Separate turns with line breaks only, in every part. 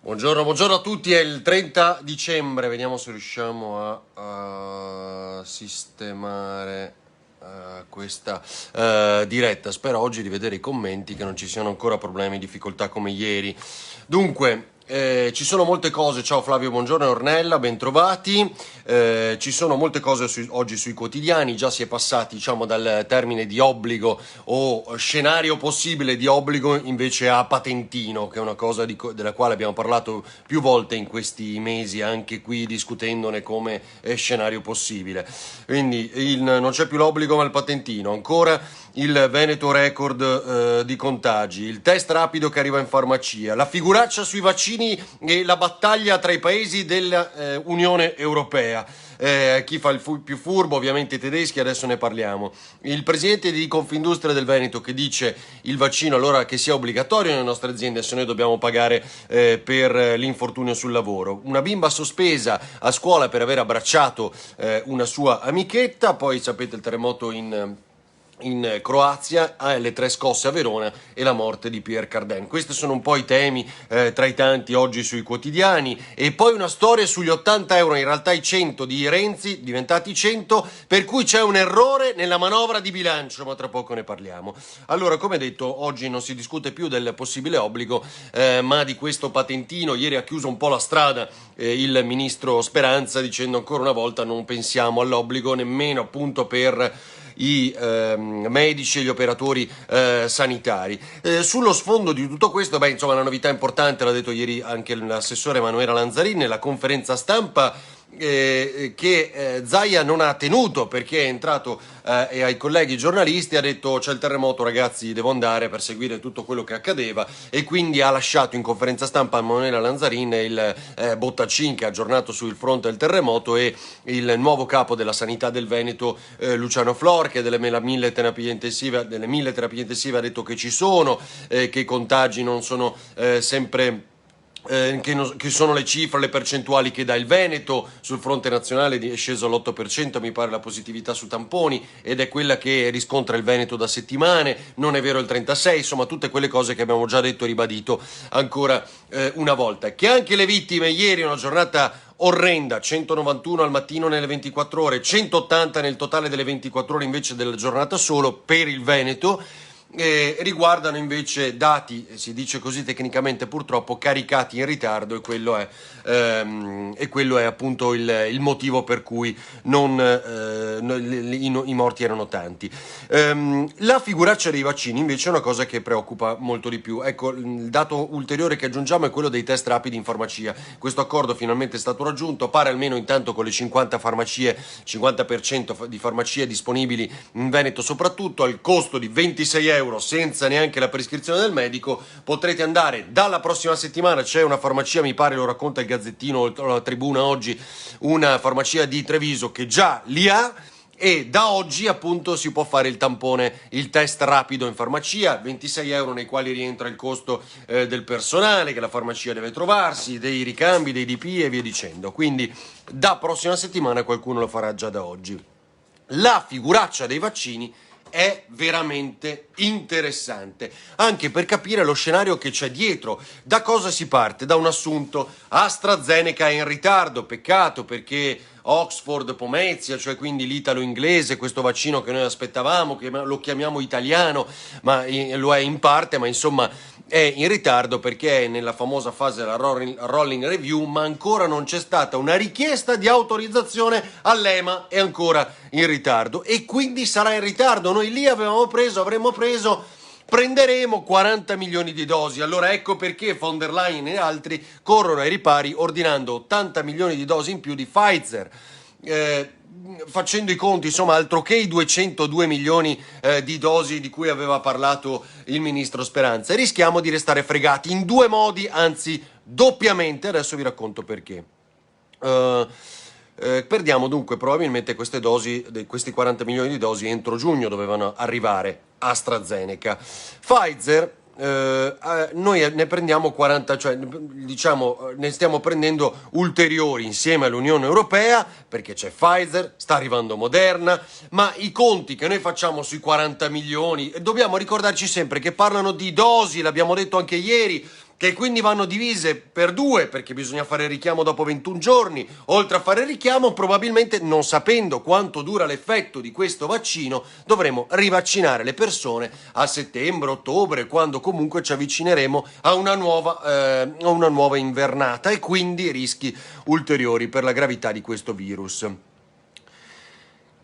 Buongiorno, buongiorno a tutti, è il 30 dicembre, vediamo se riusciamo a sistemare questa diretta. Spero oggi di vedere i commenti, che non ci siano ancora problemi, difficoltà come ieri. Dunque, ci sono molte cose, ciao Flavio, buongiorno, Ornella, bentrovati. Ci sono molte cose oggi sui quotidiani, già si è passati diciamo dal termine di obbligo o scenario possibile di obbligo invece a patentino, che è una cosa della quale abbiamo parlato più volte in questi mesi, anche qui discutendone come scenario possibile. Quindi non c'è più l'obbligo ma il patentino, ancora il Veneto record di contagi, il test rapido che arriva in farmacia, la figuraccia sui vaccini e la battaglia tra i paesi dell'Unione Europea. Chi fa il più furbo, ovviamente i tedeschi, adesso ne parliamo. Il presidente di Confindustria del Veneto che dice il vaccino allora che sia obbligatorio nelle nostre aziende se noi dobbiamo pagare per l'infortunio sul lavoro. Una bimba sospesa a scuola per aver abbracciato una sua amichetta, poi sapete il terremoto in Croazia, le 3 scosse a Verona e la morte di Pierre Cardin. Questi sono un po' i temi tra i tanti oggi sui quotidiani, e poi una storia sugli 80 euro, in realtà i 100 di Renzi diventati 100, per cui c'è un errore nella manovra di bilancio, ma tra poco ne parliamo. Allora, come detto, oggi non si discute più del possibile obbligo, ma di questo patentino. Ieri ha chiuso un po' la strada il ministro Speranza, dicendo ancora una volta non pensiamo all'obbligo nemmeno appunto per i medici e gli operatori sanitari. Sullo sfondo di tutto questo, insomma, una novità importante, l'ha detto ieri anche l'assessore Emanuela Lanzarin nella conferenza stampa, che Zaia non ha tenuto, perché è entrato e ai colleghi giornalisti ha detto c'è il terremoto ragazzi, devo andare per seguire tutto quello che accadeva, e quindi ha lasciato in conferenza stampa a Emanuela Lanzarin il Bottacin, che ha aggiornato sul fronte del terremoto, e il nuovo capo della sanità del Veneto Luciano Flor, che delle 1000 terapie intensive ha detto che ci sono, che i contagi non sono sempre che sono le cifre, le percentuali che dà il Veneto. Sul fronte nazionale è sceso all'8%, mi pare, la positività su tamponi, ed è quella che riscontra il Veneto da settimane, non è vero il 36%, insomma tutte quelle cose che abbiamo già detto e ribadito ancora una volta. Che anche le vittime ieri, una giornata orrenda, 191 al mattino nelle 24 ore, 180 nel totale delle 24 ore invece della giornata solo per il Veneto, riguardano invece dati, si dice così tecnicamente purtroppo, caricati in ritardo, e quello è appunto il motivo per cui i morti erano tanti. La figuraccia dei vaccini invece è una cosa che preoccupa molto di più. Ecco, il dato ulteriore che aggiungiamo è quello dei test rapidi in farmacia. Questo accordo finalmente è stato raggiunto, pare almeno intanto con le 50 farmacie, 50% di farmacie disponibili in Veneto soprattutto, al costo di 26 euro senza neanche la prescrizione del medico. Potrete andare dalla prossima settimana, c'è una farmacia, mi pare lo racconta il Gazzettino o la Tribuna oggi, una farmacia di Treviso che già li ha, e da oggi appunto si può fare il tampone, il test rapido in farmacia, 26 euro nei quali rientra il costo del personale che la farmacia deve trovarsi, dei ricambi, dei DP e via dicendo. Quindi da prossima settimana qualcuno lo farà già da oggi. La figuraccia dei vaccini è veramente interessante, anche per capire lo scenario che c'è dietro. Da cosa si parte? Da un assunto: AstraZeneca è in ritardo, peccato, perché Oxford Pomezia, cioè quindi l'italo-inglese, questo vaccino che noi aspettavamo, che lo chiamiamo italiano, ma lo è in parte, ma insomma è in ritardo perché è nella famosa fase della rolling review, ma ancora non c'è stata una richiesta di autorizzazione all'EMA, è ancora in ritardo e quindi sarà in ritardo. Noi lì prenderemo 40 milioni di dosi. Allora ecco perché von der Leyen e altri corrono ai ripari ordinando 80 milioni di dosi in più di Pfizer. Facendo i conti, insomma, altro che i 202 milioni di dosi di cui aveva parlato il ministro Speranza. Rischiamo di restare fregati in 2 modi, anzi doppiamente. Adesso vi racconto perché. Perdiamo dunque probabilmente queste dosi, questi 40 milioni di dosi entro giugno dovevano arrivare. AstraZeneca, Pfizer, noi ne prendiamo 40, cioè diciamo ne stiamo prendendo ulteriori insieme all'Unione Europea, perché c'è Pfizer, sta arrivando Moderna, ma i conti che noi facciamo sui 40 milioni, dobbiamo ricordarci sempre che parlano di dosi, l'abbiamo detto anche ieri, che quindi vanno divise per due, perché bisogna fare il richiamo dopo 21 giorni, oltre a fare il richiamo, probabilmente non sapendo quanto dura l'effetto di questo vaccino, dovremo rivaccinare le persone a settembre, ottobre, quando comunque ci avvicineremo a una nuova invernata e quindi rischi ulteriori per la gravità di questo virus.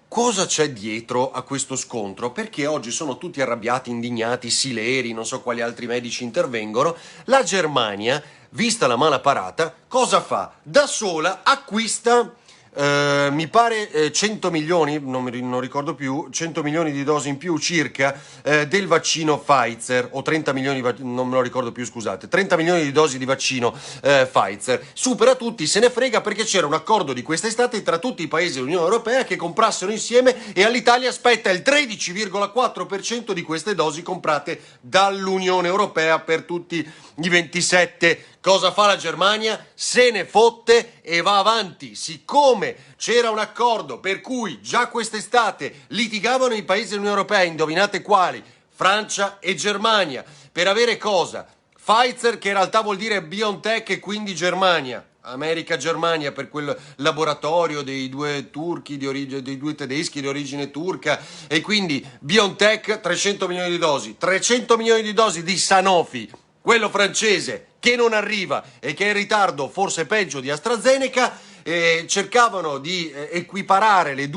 Cosa c'è dietro a questo scontro? Perché oggi sono tutti arrabbiati, indignati, Sileri, non so quali altri medici intervengono. La Germania, vista la mala parata, cosa fa? Da sola acquista, mi pare 100 milioni, non ricordo più, 100 milioni di dosi in più circa del vaccino Pfizer, o 30 milioni, non me lo ricordo più, scusate, 30 milioni di dosi di vaccino Pfizer. Supera tutti, se ne frega perché c'era un accordo di quest'estate tra tutti i paesi dell'Unione Europea che comprassero insieme e all'Italia spetta il 13,4% di queste dosi comprate dall'Unione Europea per tutti i 27. Cosa fa la Germania? Se ne fotte e va avanti. Siccome c'era un accordo per cui già quest'estate litigavano i paesi dell'Unione Europea, indovinate quali? Francia e Germania. Per avere cosa? Pfizer, che in realtà vuol dire BioNTech e quindi Germania. America-Germania per quel laboratorio dei due turchi dei due tedeschi di origine turca, e quindi BioNTech 300 milioni di dosi, 300 milioni di dosi di Sanofi, quello francese, che non arriva e che è in ritardo, forse peggio di AstraZeneca. Cercavano di equiparare i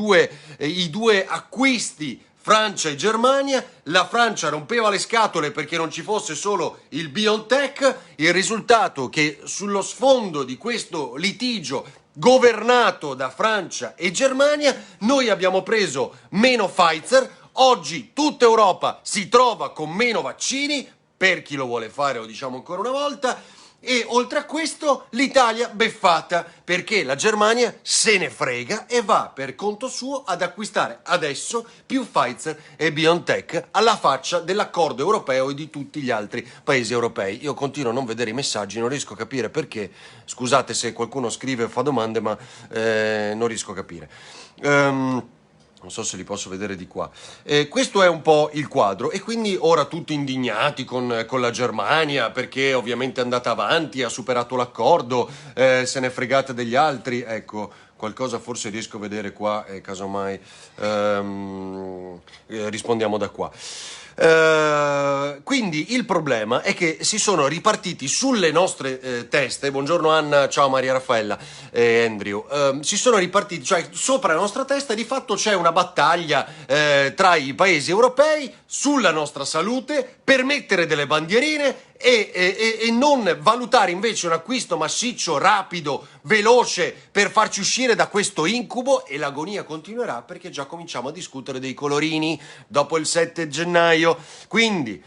due acquisti Francia e Germania. La Francia rompeva le scatole perché non ci fosse solo il BioNTech. Il risultato è che sullo sfondo di questo litigio governato da Francia e Germania noi abbiamo preso meno Pfizer. Oggi tutta Europa si trova con meno vaccini, per chi lo vuole fare, lo diciamo ancora una volta, e oltre a questo l'Italia beffata perché la Germania se ne frega e va per conto suo ad acquistare adesso più Pfizer e BioNTech alla faccia dell'accordo europeo e di tutti gli altri paesi europei. Io continuo a non vedere i messaggi, non riesco a capire perché, scusate se qualcuno scrive o fa domande, ma non riesco a capire. Non so se li posso vedere di qua. Questo è un po' il quadro, e quindi ora tutti indignati con la Germania perché ovviamente è andata avanti, ha superato l'accordo, se ne è fregata degli altri. Ecco, qualcosa forse riesco a vedere qua e casomai rispondiamo da qua. Quindi il problema è che si sono ripartiti sulle nostre teste. Buongiorno Anna, ciao Maria Raffaella e Andrew. Si sono ripartiti, cioè sopra la nostra testa di fatto c'è una battaglia tra i paesi europei sulla nostra salute per mettere delle bandierine e non valutare invece un acquisto massiccio, rapido, veloce per farci uscire da questo incubo. E l'agonia continuerà perché già cominciamo a discutere dei colorini dopo il 7 gennaio. Quindi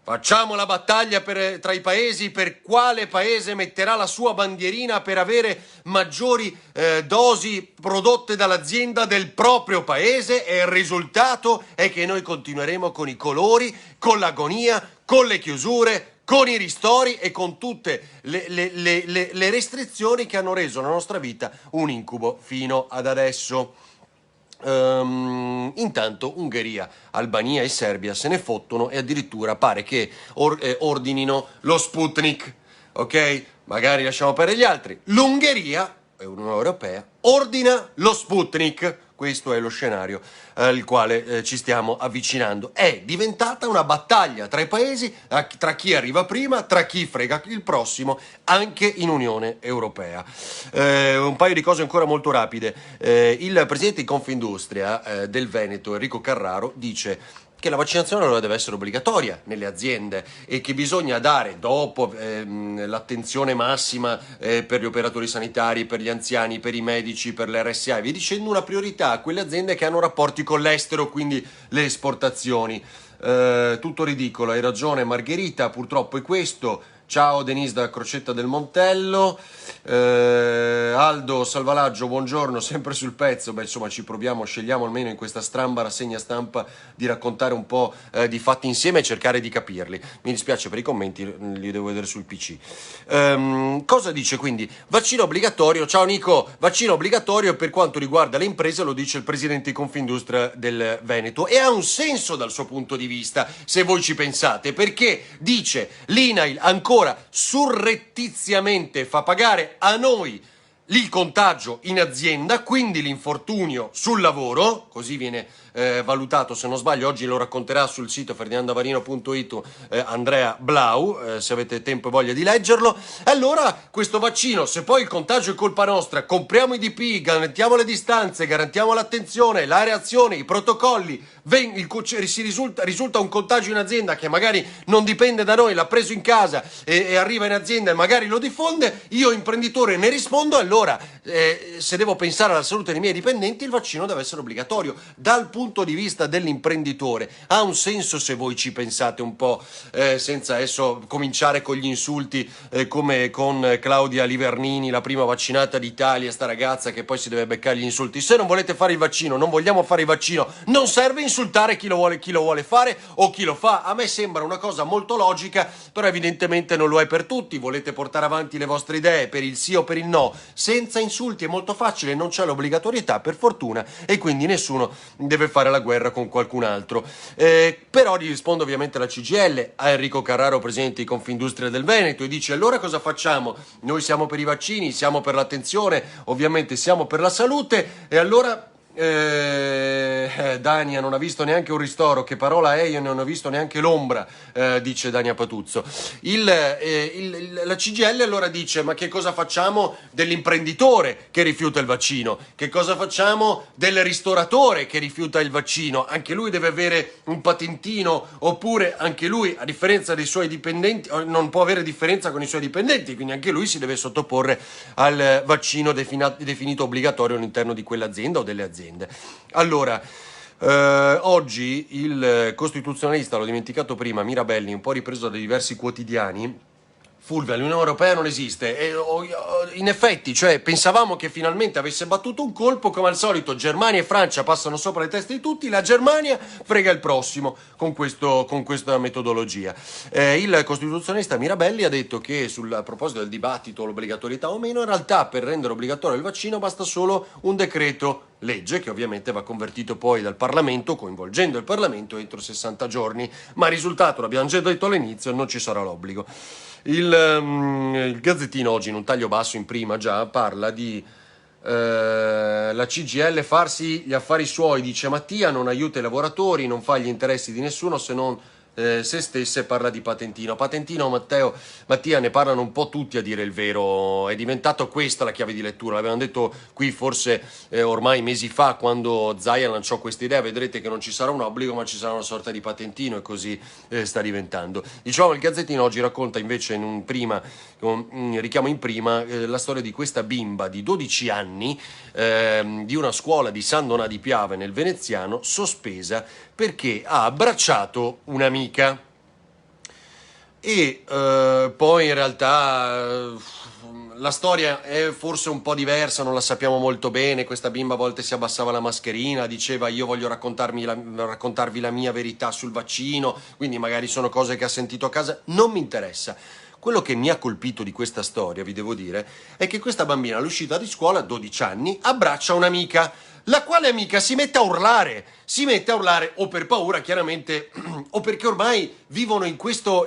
facciamo la battaglia tra i paesi per quale paese metterà la sua bandierina per avere maggiori dosi prodotte dall'azienda del proprio paese, e il risultato è che noi continueremo con i colori, con l'agonia, con le chiusure, con i ristori e con tutte le restrizioni che hanno reso la nostra vita un incubo fino ad adesso. Intanto Ungheria, Albania e Serbia se ne fottono e addirittura pare che ordinino lo Sputnik, ok? Magari lasciamo perdere gli altri. L'Ungheria, è Unione Europea, ordina lo Sputnik. Questo è lo scenario al quale ci stiamo avvicinando. È diventata una battaglia tra i paesi, tra chi arriva prima, tra chi frega il prossimo, anche in Unione Europea. Un paio di cose ancora molto rapide. Il presidente di Confindustria del Veneto, Enrico Carraro, dice che la vaccinazione allora deve essere obbligatoria nelle aziende e che bisogna dare, dopo l'attenzione massima per gli operatori sanitari, per gli anziani, per i medici, per le RSA e via dicendo, una priorità a quelle aziende che hanno rapporti con l'estero, quindi le esportazioni. Tutto ridicolo, hai ragione Margherita, purtroppo è questo. Ciao Denise da Crocetta del Montello. Aldo Salvalaggio, buongiorno, sempre sul pezzo. Beh, insomma, ci proviamo, scegliamo almeno in questa stramba rassegna stampa di raccontare un po' di fatti insieme e cercare di capirli. Mi dispiace per i commenti, li devo vedere sul PC. Cosa dice quindi? Vaccino obbligatorio. Ciao Nico, vaccino obbligatorio per quanto riguarda le imprese, lo dice il presidente di Confindustria del Veneto, e ha un senso dal suo punto di vista, se voi ci pensate, perché dice l'INAIL ancora ancora surrettiziamente fa pagare a noi il contagio in azienda, quindi l'infortunio sul lavoro, così viene valutato, se non sbaglio oggi lo racconterà sul sito ferdinandavarino.it Andrea Blau, se avete tempo e voglia di leggerlo. Allora questo vaccino, se poi il contagio è colpa nostra, compriamo i DP, garantiamo le distanze, garantiamo l'attenzione, la reazione, i protocolli, risulta un contagio in azienda che magari non dipende da noi, l'ha preso in casa e arriva in azienda e magari lo diffonde, io imprenditore ne rispondo. Allora se devo pensare alla salute dei miei dipendenti, il vaccino deve essere obbligatorio. Dal punto di vista dell'imprenditore ha un senso se voi ci pensate un po', senza adesso cominciare con gli insulti come con Claudia Livernini, la prima vaccinata d'Italia, sta ragazza che poi si deve beccare gli insulti. Se non volete fare il vaccino, non vogliamo fare il vaccino, non serve insultare chi lo vuole fare o chi lo fa. A me sembra una cosa molto logica, però evidentemente non lo è per tutti. Volete portare avanti le vostre idee per il sì o per il no senza insulti, è molto facile, non c'è l'obbligatorietà per fortuna e quindi nessuno deve fare la guerra con qualcun altro. Però gli risponde ovviamente la CGIL, a Enrico Carraro, presidente di Confindustria del Veneto, e dice: allora cosa facciamo? Noi siamo per i vaccini, siamo per l'attenzione, ovviamente siamo per la salute, e allora Dania non ha visto neanche un ristoro. Che parola è? Io non ho visto neanche l'ombra, dice Dania Patuzzo. La CGIL allora dice: ma che cosa facciamo dell'imprenditore che rifiuta il vaccino? Che cosa facciamo del ristoratore che rifiuta il vaccino? Anche lui deve avere un patentino, oppure anche lui, a differenza dei suoi dipendenti, non può avere differenza con i suoi dipendenti, quindi anche lui si deve sottoporre al vaccino definito obbligatorio all'interno di quell'azienda o delle aziende. Allora, oggi il costituzionalista, l'ho dimenticato prima, Mirabelli, un po' ripreso da diversi quotidiani, Fulvia, l'Unione Europea non esiste, e in effetti, cioè, pensavamo che finalmente avesse battuto un colpo. Come al solito Germania e Francia passano sopra le teste di tutti, la Germania frega il prossimo con questa metodologia. Il costituzionalista Mirabelli ha detto che a proposito del dibattito, l'obbligatorietà o meno, in realtà per rendere obbligatorio il vaccino basta solo un decreto legge, che ovviamente va convertito poi dal Parlamento, coinvolgendo il Parlamento entro 60 giorni, ma il risultato, l'abbiamo già detto all'inizio, non ci sarà l'obbligo. Il Gazzettino oggi, in un taglio basso in prima già, parla di la CGIL farsi gli affari suoi, dice Mattia, non aiuta i lavoratori, non fa gli interessi di nessuno se non se stesse, parla di patentino. Patentino, Mattia, ne parlano un po' tutti, a dire il vero, è diventato questa la chiave di lettura, l'avevano detto qui forse ormai mesi fa, quando Zaia lanciò questa idea: vedrete che non ci sarà un obbligo ma ci sarà una sorta di patentino, e così sta diventando. Diciamo, il Gazzettino oggi racconta invece un richiamo in prima la storia di questa bimba di 12 anni di una scuola di San Donà di Piave nel Veneziano, sospesa perché ha abbracciato un'amica. E poi in realtà la storia è forse un po' diversa, non la sappiamo molto bene. Questa bimba a volte si abbassava la mascherina, diceva: io voglio raccontarvi la mia verità sul vaccino, quindi magari sono cose che ha sentito a casa, non mi interessa. Quello che mi ha colpito di questa storia, vi devo dire, è che questa bambina all'uscita di scuola, 12 anni, abbraccia un'amica, la quale amica si mette a urlare o per paura chiaramente o perché ormai vivono in questo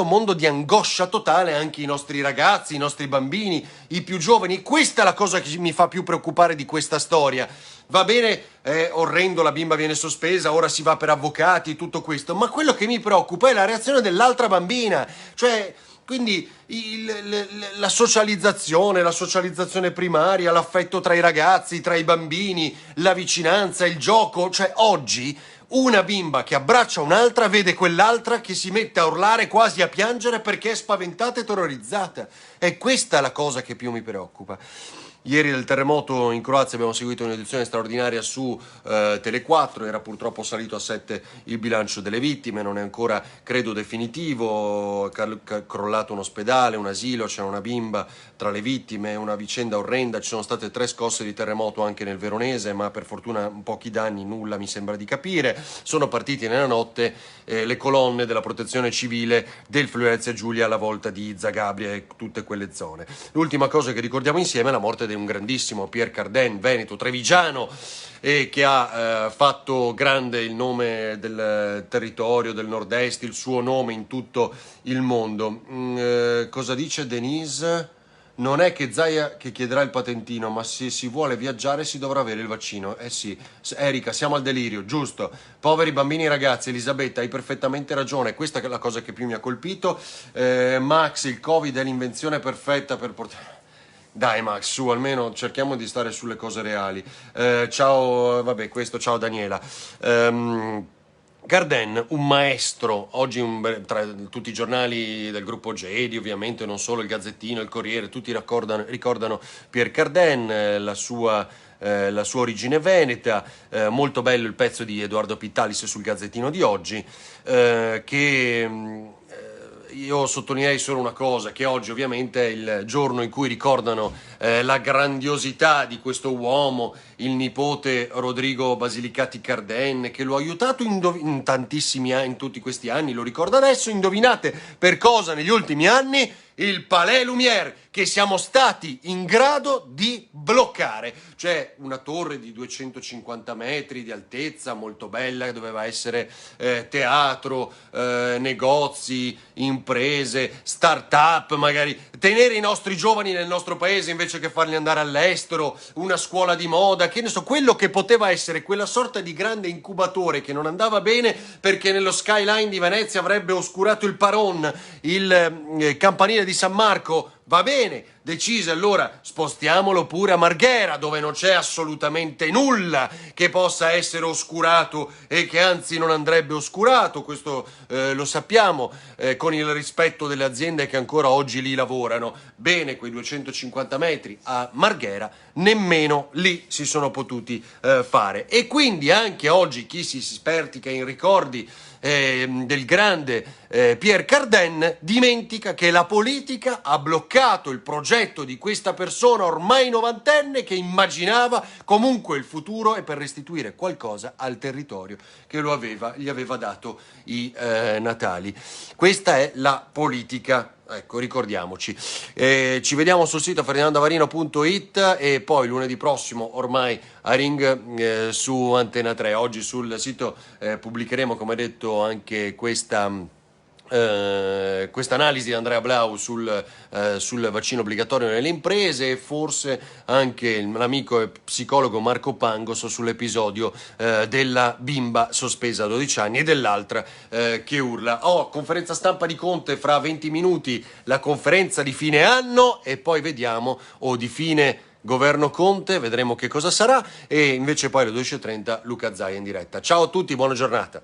mondo di angoscia totale anche i nostri ragazzi, i nostri bambini, i più giovani. Questa è la cosa che mi fa più preoccupare di questa storia. Va bene, è orrendo, la bimba viene sospesa, ora si va per avvocati, tutto questo, ma quello che mi preoccupa è la reazione dell'altra bambina, cioè... Quindi la socializzazione primaria, l'affetto tra i ragazzi, tra i bambini, la vicinanza, il gioco. Cioè oggi una bimba che abbraccia un'altra vede quell'altra che si mette a urlare, quasi a piangere, perché è spaventata e terrorizzata. È questa la cosa che più mi preoccupa. Ieri del terremoto in Croazia abbiamo seguito un'edizione straordinaria su Tele4, era purtroppo salito a 7 il bilancio delle vittime, non è ancora, credo, definitivo, è crollato un ospedale, un asilo, c'è una bimba tra le vittime, una vicenda orrenda. Ci sono state 3 scosse di terremoto anche nel Veronese, ma per fortuna pochi danni, nulla mi sembra di capire. Sono partiti nella notte le colonne della protezione civile del Friuli Venezia Giulia alla volta di Zagabria e tutte quelle zone. L'ultima cosa che ricordiamo insieme è la morte dei un grandissimo Pierre Cardin, veneto, trevigiano, e che ha fatto grande il nome del territorio del nord-est, il suo nome in tutto il mondo. Cosa dice Denise? Non è che Zaia che chiederà il patentino, ma se si vuole viaggiare si dovrà avere il vaccino. Eh sì, Erika, siamo al delirio, giusto? Poveri bambini e ragazzi, Elisabetta, hai perfettamente ragione, questa è la cosa che più mi ha colpito. Max, il Covid è l'invenzione perfetta per portare... Dai Max, su, almeno cerchiamo di stare sulle cose reali. Ciao, vabbè, questo, ciao Daniela. Cardin, un maestro, oggi tra tutti i giornali del gruppo Gedi, ovviamente, non solo il Gazzettino, il Corriere, tutti ricordano Pierre Cardin, la sua origine veneta, molto bello il pezzo di Edoardo Pittalis sul Gazzettino di oggi, che io sottolineerei solo una cosa, che oggi ovviamente è il giorno in cui ricordano la grandiosità di questo uomo, il nipote Rodrigo Basilicati Cardin, che lo ha aiutato in tantissimi anni, in tutti questi anni, lo ricorda adesso. Indovinate per cosa negli ultimi anni? Il Palais Lumière, che siamo stati in grado di bloccare, cioè una torre di 250 metri di altezza, molto bella, che doveva essere teatro, negozi, imprese, start-up, magari tenere i nostri giovani nel nostro paese invece che farli andare all'estero, una scuola di moda, che ne so, quello che poteva essere quella sorta di grande incubatore che non andava bene perché nello skyline di Venezia avrebbe oscurato il Paron, il campanile di San Marco. Va bene, decise allora, spostiamolo pure a Marghera, dove non c'è assolutamente nulla che possa essere oscurato e che anzi non andrebbe oscurato, questo lo sappiamo, con il rispetto delle aziende che ancora oggi lì lavorano. Bene, quei 250 metri a Marghera nemmeno lì si sono potuti fare. E quindi anche oggi chi si spertica in ricordi del grande Pierre Cardin dimentica che la politica ha bloccato il progetto di questa persona ormai novantenne che immaginava comunque il futuro e per restituire qualcosa al territorio che gli aveva dato i natali. Questa è la politica. Ecco, ricordiamoci. Ci vediamo sul sito ferdinandoavarino.it e poi lunedì prossimo ormai a Ring su Antena 3. Oggi sul sito pubblicheremo, come detto, anche questa analisi di Andrea Blau sul vaccino obbligatorio nelle imprese e forse anche l'amico e psicologo Marco Pangos sull'episodio della bimba sospesa a 12 anni e dell'altra che urla. Conferenza stampa di Conte fra 20 minuti, la conferenza di fine anno e poi vediamo, o di fine governo Conte, vedremo che cosa sarà, e invece poi alle 12:30 Luca Zaia in diretta. Ciao a tutti, buona giornata.